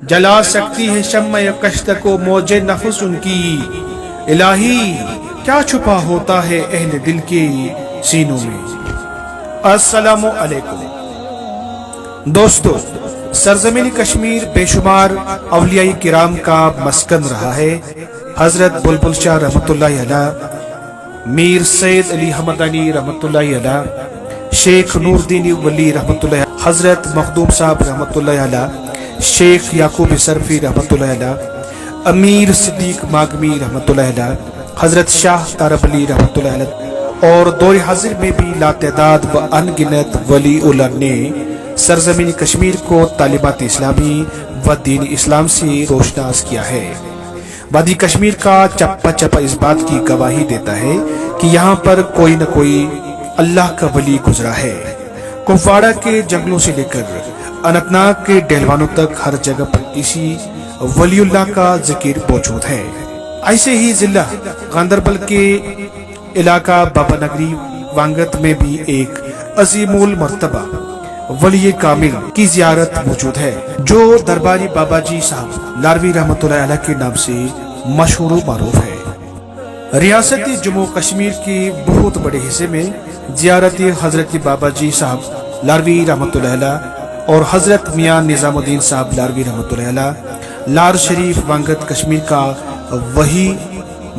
जला सकती है शम्म कश्त को मौजे नफ्स उनकी। इलाही क्या छुपा होता है अहले दिल के सीनों में। अस्सलामु अलैकुम दोस्तों, सरजमीन कश्मीर बेशुमार अवलियाई किराम का मस्कन रहा है। हजरत बुलबुल शाह रहमतुल्लाहि अलैह, मीर सैयद अली हमदानी रहमतुल्लाहि अलैह, शेख नूरदीन वली रहमतुल्लाहि अलैह, हजरत मखदूम साहब रहमतुल्लाहि अलैह, शेख याकूब सरफी रहमतुल्लाहि अलैह, अमीर सिद्दीक मागमी रहमतुल्लाहि अलैह, हजरत शाह तारब अली रहमतुल्लाहि अलैह और दौर हाजिर में भी लातेदाद व अनगिनत वली उल्ला ने सरजमीन कश्मीर को तालिबात इस्लामी व दीन इस्लाम से रोशनास किया है। वादी कश्मीर का चप्पा चप्पा इस बात की गवाही देता है कि यहाँ पर कोई न कोई अल्लाह का वली गुजरा है। कुपवाड़ा के जंगलों से लेकर अनंतनाग के डेलवानों तक हर जगह पर किसी वलीउल्लाह का जिक्र मौजूद है। ऐसे ही जिला गांदरबल के इलाका बाबा नगरी वांगत में भी एक अजीमुल मर्तबा वली कामिल की जियारत मौजूद है, जो दरबारी बाबा जी साहब लारवी रहमतुल्लाह अलैह के नाम से मशहूर मारूफ है। रियासती जम्मू कश्मीर के बहुत बड़े हिस्से में जियारत हजरत बाबा जी साहब लारवी रहमतुल्लाह अलैह और हजरत मियां निजामुद्दीन साहब लारवी रहमतुल्लाह अलैह लार शरीफ वांगत कश्मीर का वही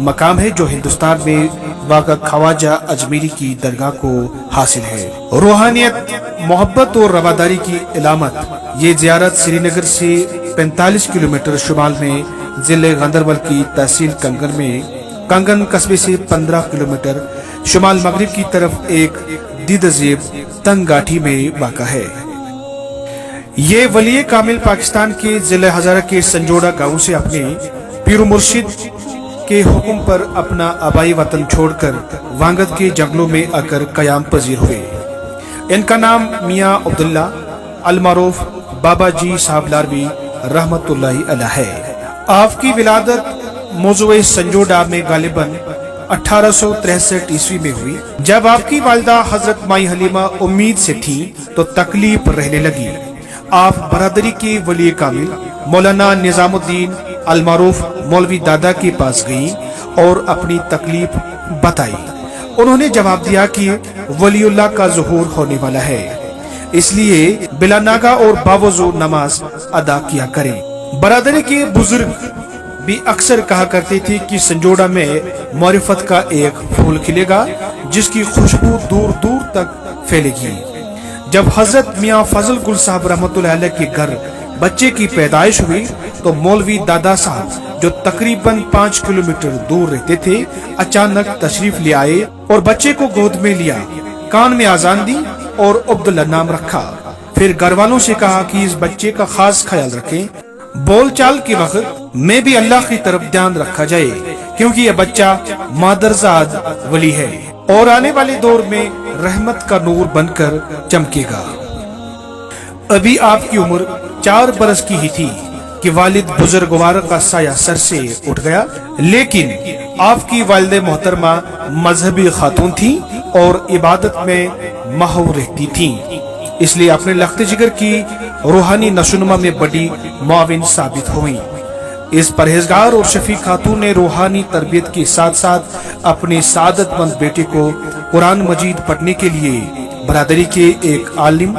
मकाम है जो हिंदुस्तान में वाक़ा ख्वाजा अजमेरी की दरगाह को हासिल है। रूहानियत, मोहब्बत और रवादारी की इलामत ये जियारत श्रीनगर से 45 किलोमीटर शुमाल में जिले गांदरबल की तहसील कंगन में कंगन कस्बे से 15 किलोमीटर शुमाल मगरिब की तरफ एक दीदजेब तंग गाठी में वाक़ा है। ये वली कामिल पाकिस्तान के जिले हजारा के संजोड़ा गांव से अपने पीर मुर्शिद के हुक्म पर अपना आबाई वतन छोड़कर वांगत के जंगलों में आकर कयाम पजीर हुए। इनका नाम मियां अब्दुल्ला अलमारूफ बाबा जी साहब लारवी रहमतुल्लाहि अलैह है। आपकी विलादत मौजूए संजोडा में गालिबन 1863 ईस्वी में हुई। जब आपकी वालिदा हजरत माई हलीमा उम्मीद से थी तो तकलीफ रहने लगी। आप बरादरी के वली कामिल मौलाना निजामुद्दीन अलमारूफ मौलवी दादा के पास गई और अपनी तकलीफ बताई। उन्होंने जवाब दिया कि वलीउल्लाह का ज़ुहूर होने वाला है, इसलिए बिला नागा और बावजू नमाज अदा किया करें। बरादरी के बुजुर्ग भी अक्सर कहा करते थे कि संजोड़ा में मारिफत का एक फूल खिलेगा जिसकी खुशबू दूर दूर तक फैलेगी। जब हजरत मियां फजल गुल साहब रहमतुल्लाह अलैह के घर बच्चे की पैदाइश हुई तो मौलवी दादा साहब जो तकरीबन 5 किलोमीटर दूर रहते थे अचानक तशरीफ ले आए और बच्चे को गोद में लिया, कान में आजान दी और अब्दुल्ला नाम रखा। फिर घर वालों से कहा कि इस बच्चे का खास ख्याल रखें, बोलचाल के वक्त में भी अल्लाह की तरफ ध्यान रखा जाए क्योंकि यह बच्चा मादरजाद वली है और आने वाले दौर में रहमत का नूर बनकर चमकेगा। अभी आपकी उम्र 4 बरस की ही थी कि वालिद बुजुर्गवार का साया सर से उठ गया, लेकिन आपकी वालिदे मोहतरमा मजहबी खातून थी और इबादत में महव रहती थी, इसलिए अपने लख्त जिगर की रूहानी नशोनुमा में बड़ी मुआविन साबित हुई। इस परहेजगार और शफी खातून ने रूहानी तरबियत के साथ साथ अपने सादतमंद बेटे को कुरान मजीद पढ़ने के लिए बरादरी के एक आलिम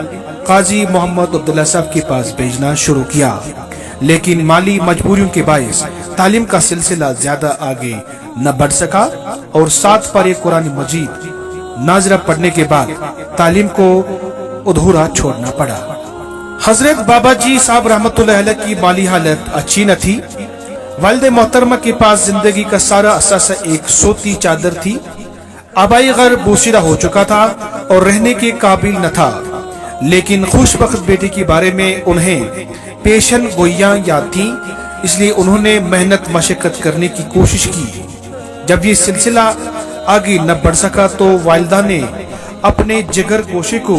काजी मोहम्मद अब्दुल्ला साहब के पास भेजना शुरू किया, लेकिन माली मजबूरियों के बायस तालीम का सिलसिला ज्यादा आगे न बढ़ सका और 7 पारे कुरान मजीद नाजरा पढ़ने के बाद तालीम को अधूरा छोड़ना पड़ा। हजरत बाबा जी साहब रहमतुल्लाह अलैह की माली हालत अच्छी न थी। वालिद मोहतरमा के पास जिंदगी का सारा असासा एक सोती चादर थी। आबाई घर बोसीदा हो चुका था और रहने के काबिल न था, लेकिन खुशबख्त बेटे के बारे में उन्हें पेशन गोइयां याद थी, इसलिए उन्होंने मेहनत मशक्कत करने की कोशिश की। जब ये सिलसिला आगे न बढ़ सका तो वालिदा ने अपने जिगर गोशे को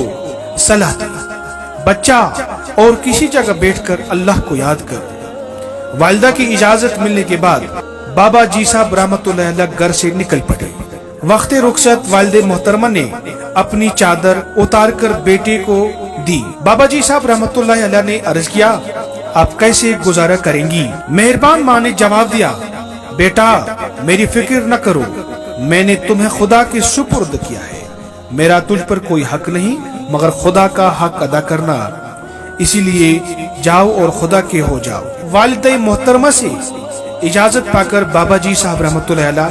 सलाह दी, बच्चा और किसी जगह बैठकर अल्लाह को याद कर। वालिदा की इजाजत मिलने के बाद बाबा जी साहब रहमतुल्लाह अलैह घर से निकल पड़े। वक्त रुखसत वालिदे मोहतरमा ने अपनी चादर उतार कर बेटे को दी। बाबा जी साहब रहमतुल्लाह अलैह ने अर्ज किया, आप कैसे गुजारा करेंगी? मेहरबान माँ ने जवाब दिया, बेटा मेरी फिक्र न करो, मैंने तुम्हें खुदा के सुपुर्द किया है, मेरा तुझ पर कोई हक नहीं मगर खुदा का हक अदा करना, इसीलिए जाओ और खुदा के हो जाओ। वालिदा मोहतरमा से इजाजत पाकर बाबा जी साहब रहमतुल्लाह अलैह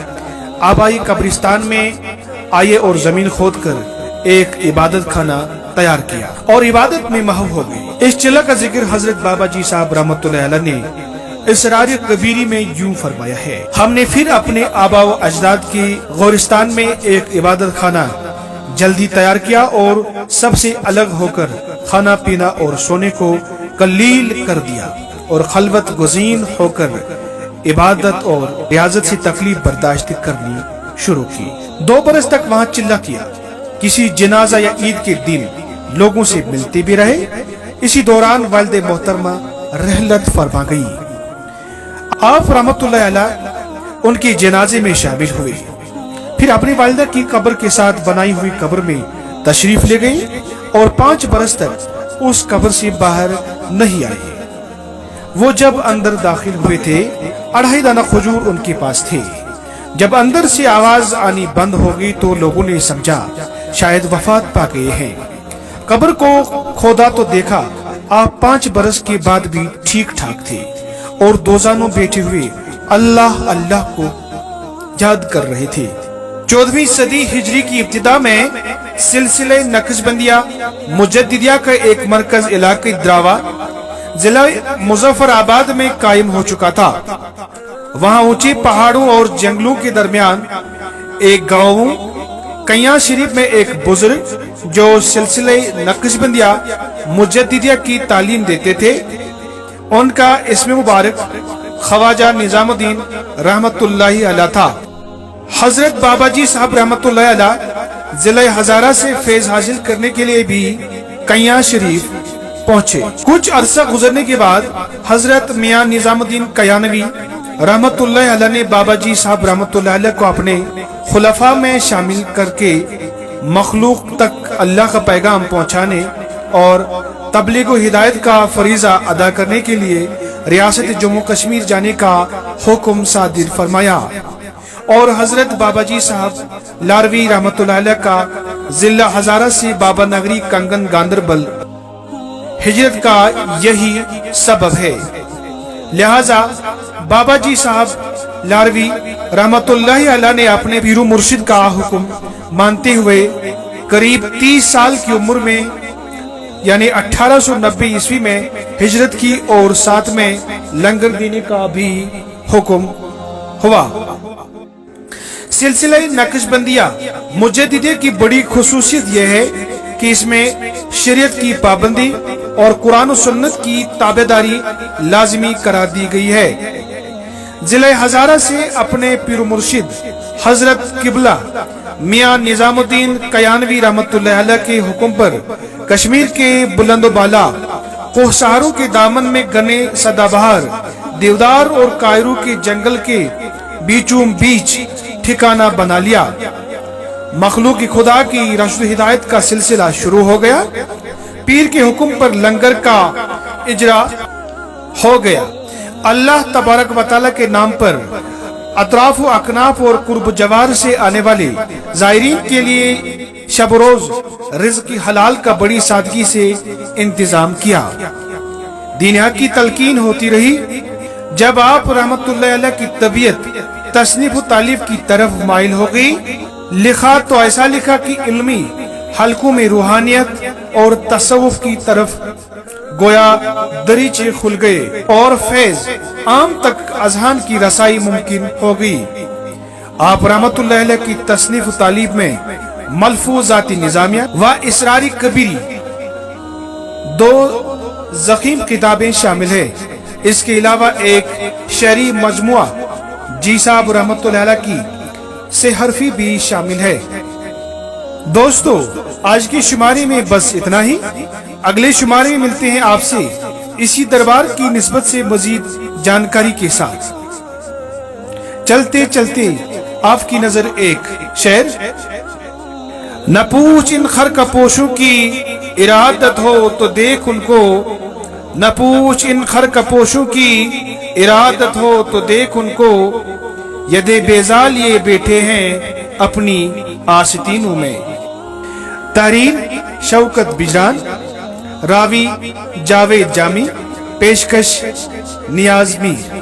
आबाई कब्रिस्तान में आए और जमीन खोद कर एक इबादत खाना तैयार किया और इबादत में महव हो गए। इस चिल्ला का जिक्र हजरत बाबा जी साहब रहमतुल्लाह अलैह ने इसरार कबीरी में यूं फरमाया है, हमने फिर अपने आबा व अजदाद के गोरिस्तान में एक इबादत खाना जल्दी तैयार किया और सबसे अलग होकर खाना पीना और सोने को कलील कर दिया और खलवत गुज़ीन होकर इबादत और रियाजत से तकलीफ बर्दाश्त करनी शुरू की। 2 बरस तक वहाँ चिल्ला किया, किसी जनाजा या ईद के दिन लोगों से मिलते भी रहे। इसी दौरान वालिद मोहतरमा रहलत फरमा गई। आप रहमतुल्लाह अलैह उनके जनाजे में शामिल हुए, फिर अपनी वालिदा की कब्र के साथ बनाई हुई कब्र में तशरीफ ले गई और 5 बरस तक उस कब्र से बाहर नहीं आए। वो जब अंदर दाखिल हुए थे 2.5 दाना खजूर उनके पास थे। जब अंदर से आवाज आनी बंद हो गई तो लोगों ने समझा शायद वफात पा गए हैं। कब्र को खोदा तो देखा आप 5 बरस के बाद भी ठीक ठाक थे और दोजानों बैठे हुए अल्लाह अल्लाह को याद कर रहे थे। 14वीं सदी हिजरी की इब्तिदा में सिलसिले नक्शबंदिया मुजद्दिदिया का एक मरकज इलाके द्रावा जिला मुजफ्फराबाद में कायम हो चुका था। वहाँ ऊंचे पहाड़ों और जंगलों के दरमियान एक गांव कैया शरीफ में एक बुजुर्ग जो सिलसिले नक्शबंदिया मुजद्दिदिया की तालीम देते थे, उनका इस्म मुबारक ख्वाजा निजामुद्दीन रहमतुल्लाहि अलैह था। हजरत बाबा जी साहब रहमतुल्लाहि अलैह जिले हजारा से फैज हासिल करने के लिए भी कैया शरीफ पहुंचे। कुछ अरसा गुजरने के बाद हजरत मियां निजामुद्दीन कयानवी रहमतुल्लाहि अलैह ने बाबा जी साहब रहमतुल्लाहि अलैह को अपने खुलफा में शामिल करके मखलूक तक अल्लाह का पैगाम पहुंचाने और तबलीग व हिदायत का फरीजा अदा करने के लिए रियासत जम्मू कश्मीर जाने का हुक्म सादिर फरमाया और हजरत बाबा जी साहब लारवी रहमतुल्लाहि अलैह का जिला हजारा से बाबा नगरी कंगन गांदरबल हिजरत का यही सबब है। लिहाजा बाबा जी साहब लारवी रहमतुल्लाहि अलैह ने अपने पीरू मुर्शिद का हुक्म मानते हुए करीब 30 साल की उम्र में यानी 1890 ईस्वी में हिजरत की और साथ में लंगर देने का भी हुक्म हुआ। सिलसिला नक्शबंदिया मुजद्दिदिया की बड़ी खुसूसियत यह है कि इसमें शरीयत की पाबंदी और कुरान और सुन्नत की ताबेदारी लाजिमी करार दी गई है। जिले हजारा से अपने पीर मुर्शिद हजरत किबला मियां निजामुद्दीन कयानवी रहमतुल्लाहि अलैह के हुक्म पर कश्मीर के बुलंदोबाला कोहसारों के दामन में घने सदाबहार देवदार और कायरू के जंगल के बीचों बीच ठिकाना बना लिया। मखलूक खुदा की रश्द हिदायत का सिलसिला शुरू हो गया। पीर के हुक्म पर लंगर का इजरा हो गया। अल्लाह तबारक व तआला के नाम पर अतराफ व अकनाफ और कुर्ब जवार से आने वाले जायरीन के लिए शब रोज रिज़्क़ की हलाल का बड़ी सादगी से इंतजाम किया। दीन हक की तलकीन होती रही। जब आप रहमतुल्लाहि अलैह की तबीयत तसनीफ व तालीफ की तरफ माइल हो गई, लिखा तो ऐसा लिखा कि इल्मी हलकों में रूहानियत और तसव्वुफ की तरफ गोया दरीचे खुल गए और फैज आम तक अजहान की रसाई मुमकिन हो गई। आप रहमतुल्लाहि अलैह की तसनीफ व तालीफ में मलफूजाती निजामिया व इसरारी कबीरी 2 ज़ख़ीम किताबें शामिल है। इसके अलावा एक शरी मजमुआ जी साहब रहमतुल्लाहि अलैह की से हरफी भी शामिल है। दोस्तों, आज की शुमारी में बस इतना ही। अगले शुमारे में मिलते हैं आपसे इसी दरबार की निस्बत से मजीद जानकारी के साथ। चलते चलते आपकी नजर एक शेर। न पूछ इन खर कपोशों की इरादत हो तो देख उनको, نہ پوچھ ان خرکپوشوں کی ارادت ہو تو دیکھ ان کو، یدے بیزال یہ بیٹھے ہیں اپنی آستینوں میں۔ تحریر شوکت بجران، راوی جاوید جامی، پیشکش نیاز میر۔